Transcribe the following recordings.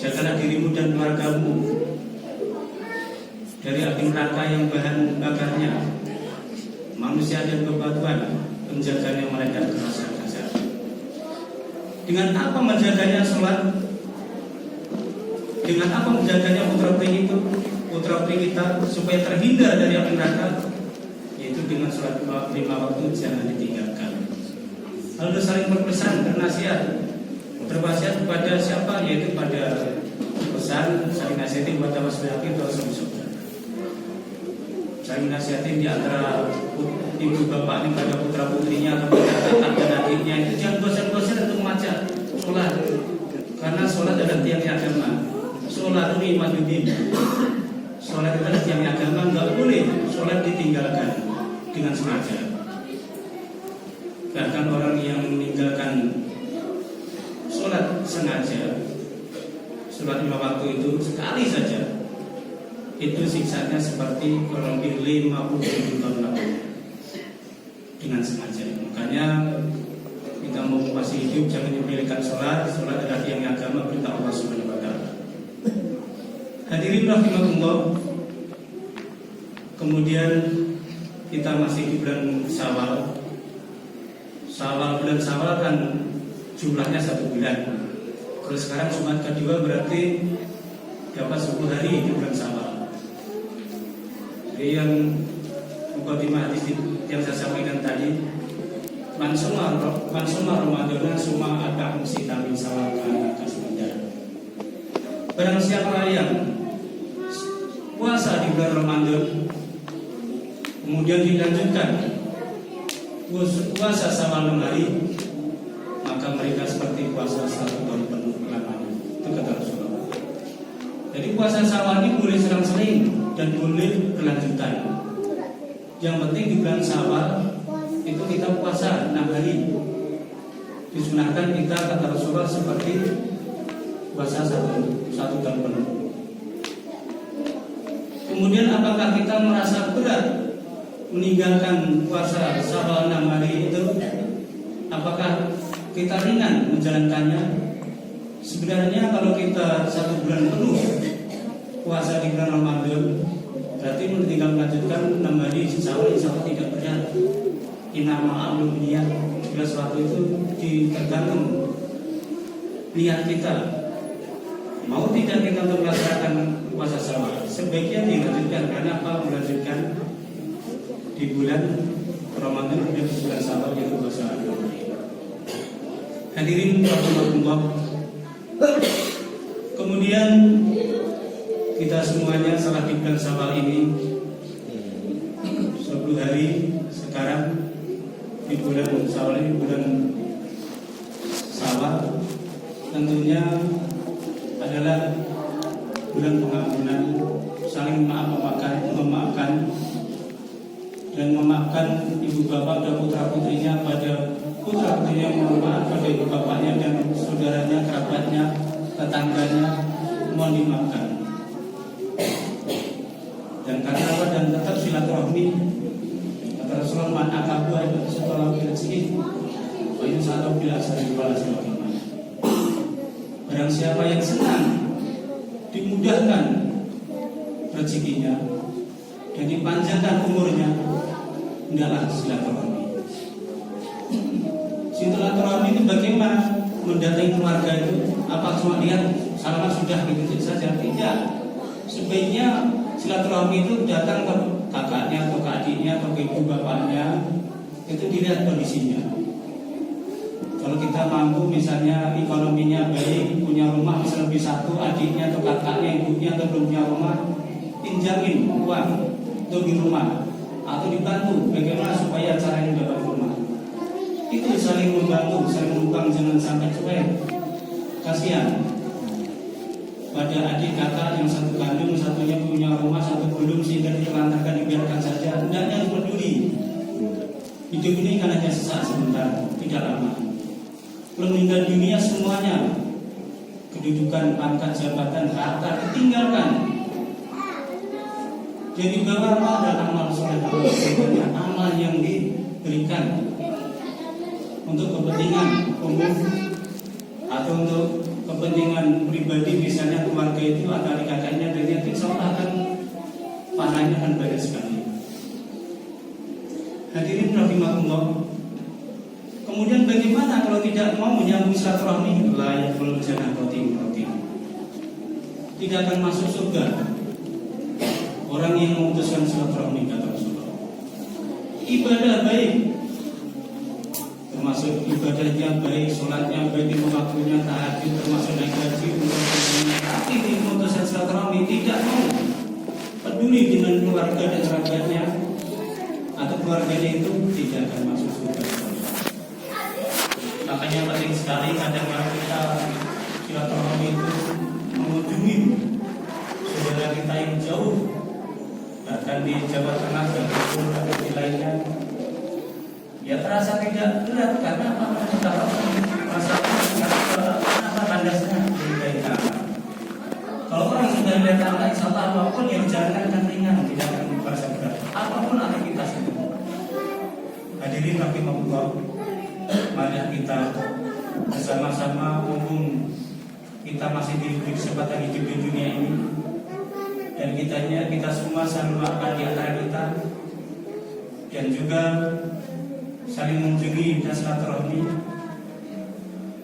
jagalah dirimu dan keluargamu dari api neraka yang bahan bakarnya manusia dan bebatuan, menjaganya mereka kerasa kasar. Dengan apa menjaganya sholat? Dengan apa menjaganya putra-putri itu, putra-putri kita supaya terhindar dari api neraka? Yaitu dengan sholat 5 waktu jangan ditinggalkan. Lalu saling berpesan, bernasihat, berwasiat kepada siapa? Yaitu pada pesan saling nasihatin kepada waswiyaki atau saudara. Saling nasihatin di antara ibu bapak ini pada putra putrinya atau pada kakak dan adiknya itu jangan bosan-bosan untuk membaca sholat, karena sholat adalah tiang agama. Sholat itu imaduddin. Sholat adalah tiang agama, nggak boleh sholat ditinggalkan dengan sengaja. Bahkan orang yang meninggalkan sholat sengaja, sholat 5 waktu itu sekali saja, itu siksanya seperti kurang lebih 50 tahun lalu dengan sengaja. Makanya kita mau masih hidup jangan menyepelekan sholat. Sholat adalah tiang agama, perintah Allah Subhanahu wa Ta'ala. Hadirin rahimakumullah. Kemudian kita masih di bulan Syawal. Bulan Syawal kan jumlahnya 1 bulan. Kalau sekarang Jumat kedua berarti dapat 10 hari di bulan Syawal. Jadi yang mukadimah hadis yang saya sampaikan tadi, mansumah Ramadan summa ada musita min Syawal kana kasmanda. Barang siapa yang puasa di bulan Ramadan kemudian dilanjutkan puasa Syawal 6 hari, maka mereka seperti puasa 1 tahun penuh lamanya. Itu kata Rasulullah. Jadi puasa Syawal ini boleh selang-seling dan boleh berlanjutan. Yang penting di bulan Syawal itu kita puasa 6 hari. Disunahkan kita kata Rasulullah seperti puasa 1 tahun penuh. Kemudian apakah kita merasa berat meninggalkan puasa Syawal 6 hari itu? Apakah kita ringan menjalankannya? Sebenarnya kalau kita 1 bulan penuh puasa di bulan Ramadan, berarti tinggal melanjutkan 6 hari Syawal insya Allah tidak berat. Inama a'malu niat. Bila sesuatu itu tergantung niat kita. Mau tidak kita untuk melaksanakan puasa Syawal, sebaiknya dilanjutkan. Karena apa? Melanjutkan di bulan Ramadan dan di bulan Syawal yaitu puasa. Hadirin rahimakumullah. Kemudian kita semuanya salah di bulan Syawal ini 10 hari sekarang di bulan Syawal ini, bulan Syawal tentunya adalah bulan pengampunan, saling memaafkan dan memaafkan ibu bapak dan putra putrinya pada putra putrinya, mohon maaf pada ibu bapaknya dan saudaranya, kerabatnya, tetangganya, mohon dimaafkan. Dan karena apa? Dan tetap silaturahmi. Kata Rasulullah, man akabu ayat setelah rezeki, ayat satu bila sari balas bagaimana. Barang siapa yang senang dimudahkan rezekinya dan dipanjangkan umurnya, hendaklah silaturahmi. Silaturahmi itu bagaimana? Mendatangi keluarga itu apa cuma lihat salaman sudah begitu saja? Tidak. Sebaiknya silaturahmi itu datang ke kakaknya atau ke adiknya atau ke ibu bapaknya, itu dilihat kondisinya. Kalau kita mampu misalnya ekonominya baik, punya rumah misalnya lebih 1, adiknya atau kakaknya, ibunya atau belum punya rumah, pinjamin uang untuk di rumah atau dibantu bagaimana supaya caranya dapat rumah. Itu saling membantu, saling menumpang, jangan sampai cuek. Kasihan pada adik kakak yang satu kandung, satunya punya rumah, satu belum, sehingga ditelantarkan, dibiarkan saja. Hendaknya peduli. Hidup ini kan hanya sesaat sebentar, tidak lama. Belum meninggal dunia semuanya, kedudukan, pangkat, jabatan, harta ditinggalkan. Jadi bahwa apa adalah amal soleh, amal yang diberikan untuk kepentingan umum atau untuk kepentingan pribadi, misalnya keluarga itu antara kakaknya dan yatim, seolah akan panahnya akan banyak sekali. Hadirin rahimakumullah. Kemudian bagaimana kalau tidak mau menyambung silaturahmi? La yaqul jannati roti. Tidak akan masuk surga orang yang memutuskan silaturahmi, kata Rasulullah. Ibadah baik, termasuk ibadahnya baik, sholatnya baik, lima waktunya, tahajud, termasuk naik haji, tapi di memutuskan silaturahmi tidak mau peduli dengan keluarga dan kerabatnya, atau keluarganya itu tidak akan masuk surga. Makanya penting sekali kadang-kadang kita silaturahmi itu mengunjungi saudara kita yang jauh, bahkan di Jawa Tengah dan di lainnya. Ya terasa tidak berat karena apa? Kita merasa kenapa bandasnya kita. Kalau orang sudah lihat Allah, insya Allah apapun yang dijalankan akan ringan, tidak akan merasa berat. Apapun aktivitas itu. Hadirin rahimakumullah, mari kita bersama-sama, mumpung kita masih diberi kesempatan hidup di dunia ini, dan kita semua saling maafkan di antara kita, dan juga saling mengunjungi dan silaturahmi,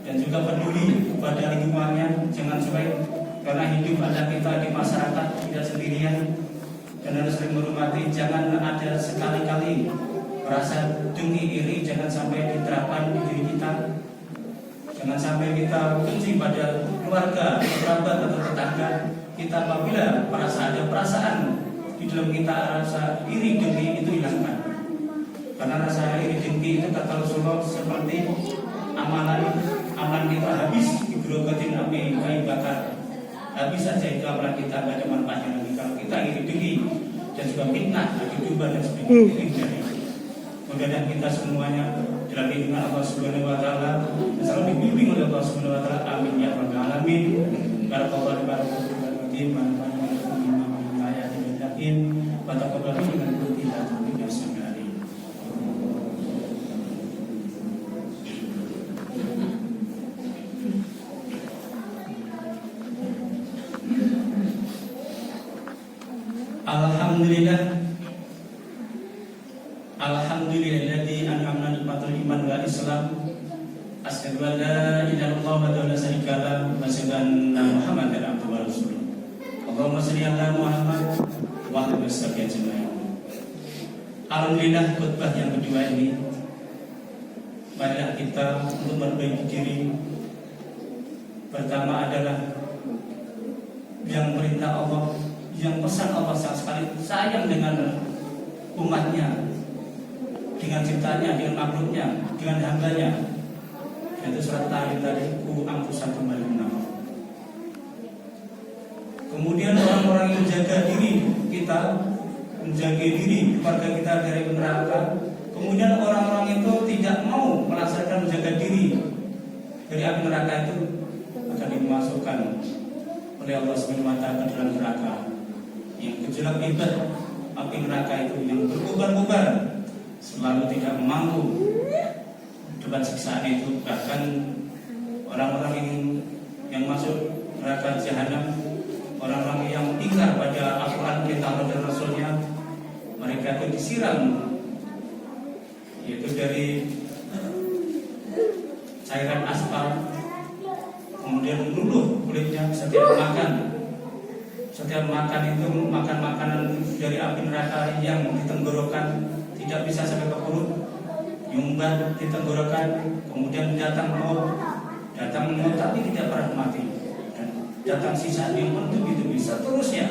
dan juga peduli kepada lingkungannya. Jangan cuek, karena hidup ada kita di masyarakat tidak sendirian, dan harus saling menghormati. Jangan ada sekali-kali merasa dengki, iri, jangan sampai diterapkan di diri kita. Jangan sampai kita benci pada keluarga, kerabat atau tetangga kita. Apabila ada perasaan di dalam kita, rasa iri, dengki, itu hilangkan. Karena rasa iri, dengki itu kata Rasulullah seperti amalan kita habis digerogotin api kayu bakar. Habis saja itu amalan kita, tidak ada manfaatnya lagi. Kalau kita iri, dengki dan juga fitnah, dicoba dan sebagainya. Mudah-mudahan kita semuanya dalam lindungan Allah Subhanahu wa taala, selalu dibimbing oleh Allah Subhanahu wa taala. Amin ya rabbal alamin. Barakallahu fiikum wa nafa'ani bima ayatin yakin wa taqabbalu minna innaka antas samiul alim. Alhamdulillah. Alhamdulillahilladzi an'amna nikmatul iman wal Islam. Asyhadu an la ilaha illallah wa la syarika lahu wa asyhadu anna Muhammadan abduhu wa rasuluh. Allahumma shalli ala Muhammad wa ala alihi ajmain. Alhamdulillah, khutbah yang kedua ini marilah kita untuk memperbaiki diri. Pertama adalah yang perintah Allah, yang pesan Allah sekali sayang dengan umatnya, dengan ciptanya, dengan makhluknya, dengan hambanya. Itu surat Tahrim tadi, ku angkusan kembali menawar. Kemudian orang-orang yang menjaga diri kita, menjaga diri keluarga kita dari neraka. Kemudian orang-orang itu tidak mau melaksanakan menjaga diri dari api neraka, itu akan dimasukkan oleh Allah SWT ke dalam neraka. Yang gejolak hebat api neraka itu, yang berkobar-kobar, selalu tidak mampu depan siksaan itu. Bahkan orang-orang yang masuk neraka jahanam, orang-orang yang ingkar pada Al-Quran, kitab dan Rasulnya, mereka itu disiram, yaitu dari cairan aspal, kemudian meluluh kulitnya setiap makan. Setiap makan itu makan makanan dari api neraka yang di tenggorokan, tidak bisa sampai ke perut, nyumbat di tenggorokan, kemudian datang mau tapi tidak pernah mati, dan datang sisa yang untuk itu bisa terus ya.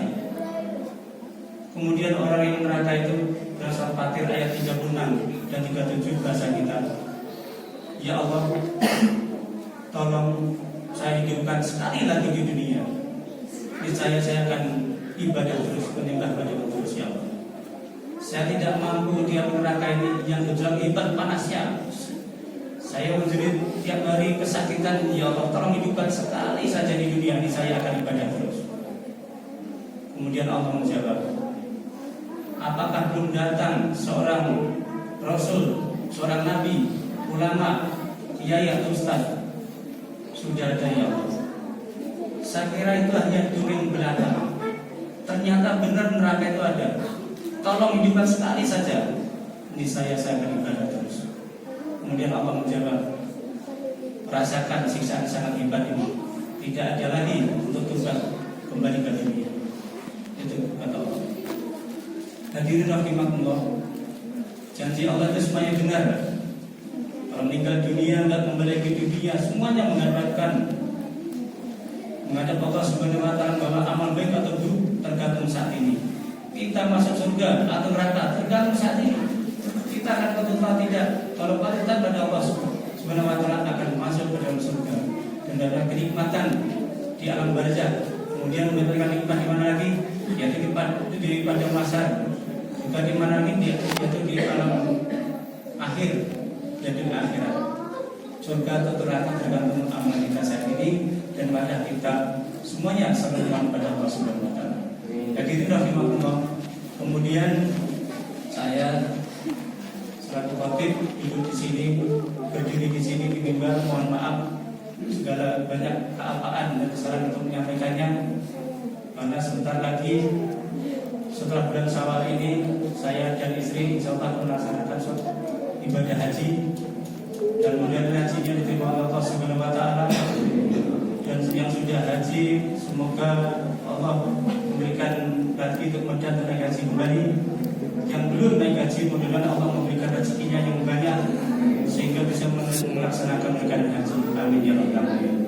Kemudian orang yang neraka itu dalam surat Fatir ayat 36 dan 37 bahasa kita, ya Allah, tolong saya hidupkan sekali lagi di dunia. Saya akan ibadah terus, menyembah padamu terus ya Allah. Saya tidak mampu di neraka ini yang gejolak hebat panasnya. Saya menjerit tiap hari kesakitan, ya Allah, tolong hidupkan sekali saja di dunia ini, saya akan ibadah terus. Kemudian Allah menjawab, apakah belum datang seorang Rasul, seorang Nabi, ulama, kiai atau ustaz? Sudah ada ya Allah. Saya kira itu hanya duri belaka. Ternyata benar neraka itu ada. Tolong hidupkan sekali saja. Ini saya akan ibadah terus. Kemudian Allah menjawab, rasakan siksaan sangat hebat ini. Tidak ada lagi untuk tugas kembali ke dunia. Itu kata Allah. Hadirin rahimakumullah. Janji Allah itu semuanya benar. Kalau meninggal dunia enggak kembali ke dunia, semuanya menghadap Allah Subhanahu wa taala, bahwa amal baik atau buruk tergantung saat ini. Kita masuk surga atau neraka tergantung saat ini. Kita akan patut tidak. Kalau patut pada Allah Subhanahu wa taala akan masuk ke dalam surga dan dapat kenikmatan di alam barzakh. Kemudian mendapatkan nikmat di mana lagi? Yaitu di padang mahsyar. Bukan di mana lagi? Yaitu di alam akhir, yaitu di akhirat. Surga atau neraka tergantung amal kita saat ini dan pada kita semuanya seruan pada Allah Subhanahu wa taala. Jadi rahimahullah. Kemudian saya selaku khatib duduk di sini, berdiri di sini di mimbar, mohon maaf segala banyak keapaan dan kesalahan untuk menyampaikannya. Karena sebentar lagi setelah bulan Syawal ini saya dan istri insyaallah melaksanakan ibadah haji, dan kemudian hajinya diterima oleh Allah Subhanahu wa taala. Dan yang sudah haji semoga Allah memberikan rezeki untuk dan naik haji kembali. Yang belum naik haji mudah-mudahan Allah memberikan rezekinya yang banyak sehingga bisa melaksanakan ibadah haji. Amin ya rabbal alamin.